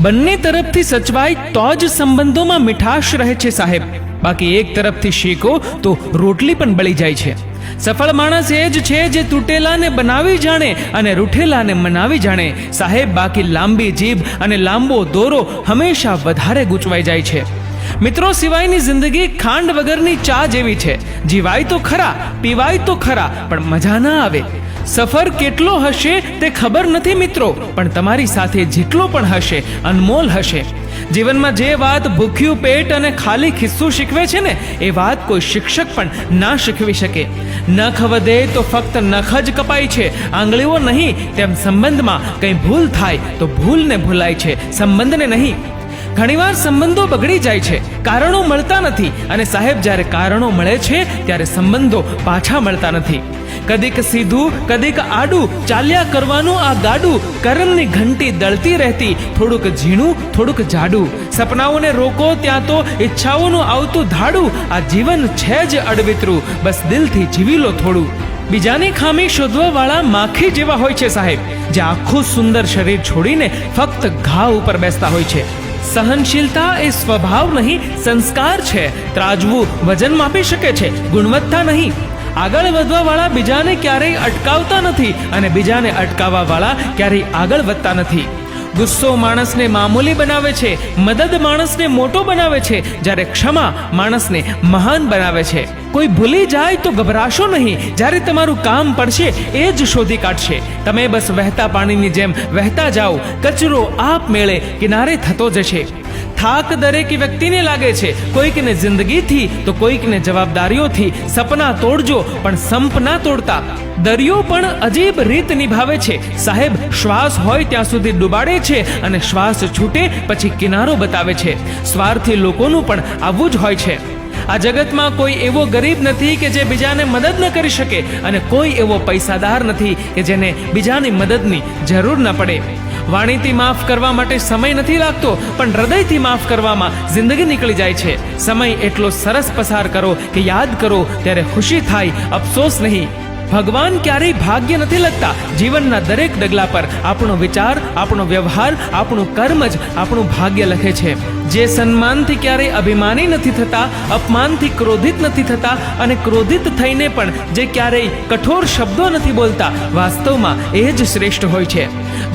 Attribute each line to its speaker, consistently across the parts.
Speaker 1: બંને તરફથી સચવાય તો જ સંબંધોમાં મીઠાશ રહે છે સાહેબ, બાકી એક તરફથી શેકો તો રોટલી પણ બળી જાય છે. સફળ માણસ એ જ છે જે તૂટેલાને બનાવી જાણે અને રૂઠેલાને મનાવી જાણે સાહેબ, બાકી લાંબી જીભ અને લાંબો દોરો હંમેશા વધારે ગૂંચવાઈ જાય છે. મિત્રો, સિવાયની જિંદગી ખાંડ વગરની ચા જેવી છે. જીવાય તો ખરા, પીવાય તો ખરા, પણ મજા ના આવે. સફર કેટલો હશે તે ખબર નથી મિત્રો, પણ તમારી સાથે જેટલો પણ હશે અનમોલ હશે. જીવનમાં જે વાત ભૂખ્યું પેટ અને ખાલી ખિસ્સું શીખવે છે ને, એ વાત કોઈ શિક્ષક પણ ના શીખવી શકે. નખ વધે તો ફક્ત નખ જ કપાય છે, આંગળીઓ નહીં. તેમ સંબંધમાં કંઈ ભૂલ થાય તો ભૂલને ભૂલાય છે, સંબંધને નહીં. ઘણીવાર સંબંધો બગડી જાય છે, કારણો મળતા નથી. અને સાહેબ, જ્યારે કારણો મળે છે ત્યારે સંબંધો પાછા મળતા નથી. કદીક સીધું કદીક આડું ચાલ્યા કરવાનું આ ગાડું, કર્મની ઘંટી દળતી રહેતી, થોડુંક ઝીણું થોડુંક જાડું. સપનાઓને રોકો ત્યાં તો ઈચ્છાઓનું આવતું ધાડું. આ જીવન છે જ અડવિતરું, બસ દિલથી જીવી લો થોડું. બીજાની ખામી શોધવા વાળા માખી જેવા હોય છે સાહેબ, જે આખું સુંદર શરીર છોડીને ફક્ત ઘા ઉપર બેસતા હોય છે. સહનશીલતા એ સ્વભાવ નહીં, સંસ્કાર છે. ત્રાજવું વજન માપી શકે છે, ગુણવત્તા નહીં. આગળ વધવા વાળા બીજાને ક્યારેય અટકાવતા નથી અને બીજાને અટકાવવા વાળા ક્યારેય આગળ વધતા નથી. ગુસ્સો માણસને મામૂલી બનાવે છે, મદદ માણસને મોટો બનાવે છે, જ્યારે ક્ષમા માણસને મહાન બનાવે છે. કોઈ ભૂલી જાય તો ગભરાશો નહીં, જ્યારે તમારું કામ પડશે એ જ શોધી કાઢશે. તમે બસ વહેતા પાણીની જેમ વહેતા જાઓ, કચરો આપમેળે કિનારે થતો જશે. થાક દરેક વ્યક્તિને લાગે છે, કોઈકને જિંદગીથી તો કોઈકને જવાબદારીઓથી. સપના તોડજો પણ સંપ ના તોડતા. દરિયો પણ અજીબ રીત નિભાવે છે સાહેબ, શ્વાસ હોય ત્યાં સુધી ડૂબાડે છે અને શ્વાસ છૂટે પછી કિનારો બતાવે છે. સ્વાર્થી લોકોનું પણ આવું જ હોય છે. આ જગતમાં કોઈ એવો ગરીબ નથી કે જે બીજાને મદદ ન કરી શકે, અને કોઈ એવો પૈસાદાર નથી કે જેને બીજાની મદદની જરૂર ન પડે. વાણીથી માફ કરવા માટે સમય નથી લાગતો, પણ હૃદયથી માફ કરવામાં જિંદગી નીકળી જાય છે. સમય એટલો સરસ પસાર કરો કે યાદ કરો ત્યારે ખુશી થાય, અફસોસ નહીં. ભગવાન ક્યારેય ભાગ્ય નથી લખતા. જીવનના દરેક ડગલા પર આપણો વિચાર, આપણો વ્યવહાર, આપણું કર્મ જ આપણું ભાગ્ય લખે છે. જે સન્માનથી ક્યારેય અભિમાની નથી થતા, અપમાનથી ક્રોધિત નથી થતા, અને ક્રોધિત થઈને પણ જે ક્યારેય કઠોર શબ્દો નથી બોલતા, વાસ્તવમાં એ જ શ્રેષ્ઠ હોય છે.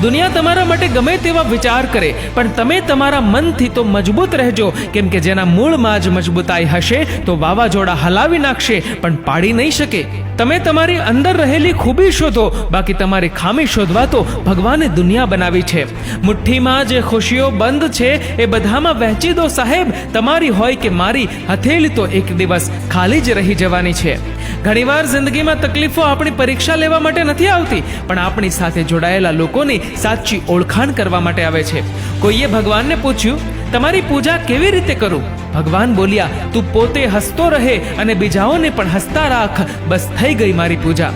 Speaker 1: દુનિયા તમારા માટે ગમે તેવા વિચાર કરે, પણ તમે તમારા મનથી તો મજબૂત રહેજો, કેમ કે જેના મૂળમાં જ મજબૂતાઈ હશે તો વાવાઝોડા હલાવી નાખશે પણ પાડી નહીં શકે. તમે તમારી અંદર રહેલી ખૂબી શોધો, બાકી તમારી ખામી શોધવા તો ભગવાને દુનિયા બનાવી છે. મુઠ્ઠીમાં જે ખુશીઓ બંધ છે એ બધામાં વહેંચી દો સાહેબ. તમારી હોય કે મારી હથેળી તો એક દિવસ ખાલી જ રહી જવાની છે. ઘણીવાર જિંદગીમાં તકલીફો આપણી પરીક્ષા લેવા માટે નથી આવતી, પણ આપણી સાથે જોડાયેલા લોકોની સાચી ઓળખાણ કરવા માટે આવે છે. કોઈએ ભગવાનને પૂછ્યું, તમારી પૂજા કેવી રીતે કરું? ભગવાન બોલ્યા, તું પોતે હસતો રહે અને બીજાઓને પણ હસતા રાખ, બસ થઈ ગઈ મારી પૂજા.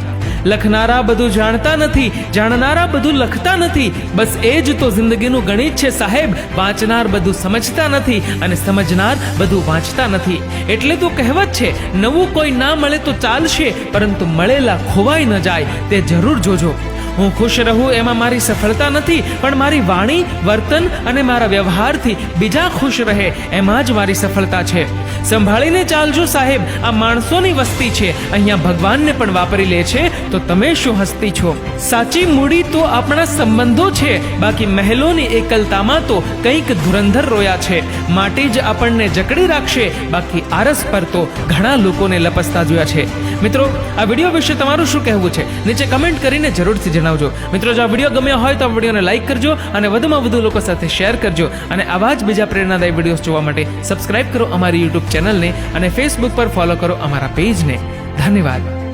Speaker 1: લખનારા બધું જાણતા નથી, જાણનારા બધું લખતા નથી. બસ એ જ તો જિંદગીનું ગણિત છે સાહેબ. વાંચનાર બધું સમજતા નથી અને સમજનાર બધું વાંચતા નથી. એટલે તો કહેવત છે, નવું કોઈ ના મળે તો ચાલશે, પરંતુ મળેલા ખોવાઈ ન જાય તે જરૂર જોજો. હું ખુશ રહું એમાં મારી સફળતા નથી, પણ મારી વાણી, વર્તન અને મારા વ્યવહારથી બીજા ખુશ રહે એમાં જ મારી સફળતા છે. સંભાળીને ચાલજો સાહેબ, આ માણસોની વસ્તી છે, અહીંયા ભગવાનને પણ વાપરી લે છે, તો તમે શું હસ્તી છો? સાચી મૂડી તો આપણા સંબંધો છે, બાકી મહેલોની એકલતામાં તો કંઈક ધુરંધર રોયા છે. માટી જ આપણને જકડી રાખશે, બાકી આરસ પર તો ઘણા લોકોને લપસતા જોયા છે. મિત્રો, આ વિડીયો વિશે તમારું શું કહેવું છે? નીચે કમેન્ટ કરીને જરૂરથી જણાવજો. મિત્રો, જો આ વિડીયો ગમ્યો હોય તો આ વિડીયોને લાઈક કરજો અને વધુમાં વધુ લોકો સાથે શેર કરજો. અને આવા જ બીજા પ્રેરણાદાયી વિડીયોઝ જોવા માટે સબસ્ક્રાઇબ કરો અમારી યુટ્યુબ ચેનલને અને ફેસબુક પર ફોલો કરો અમારા પેજને. ધન્યવાદ.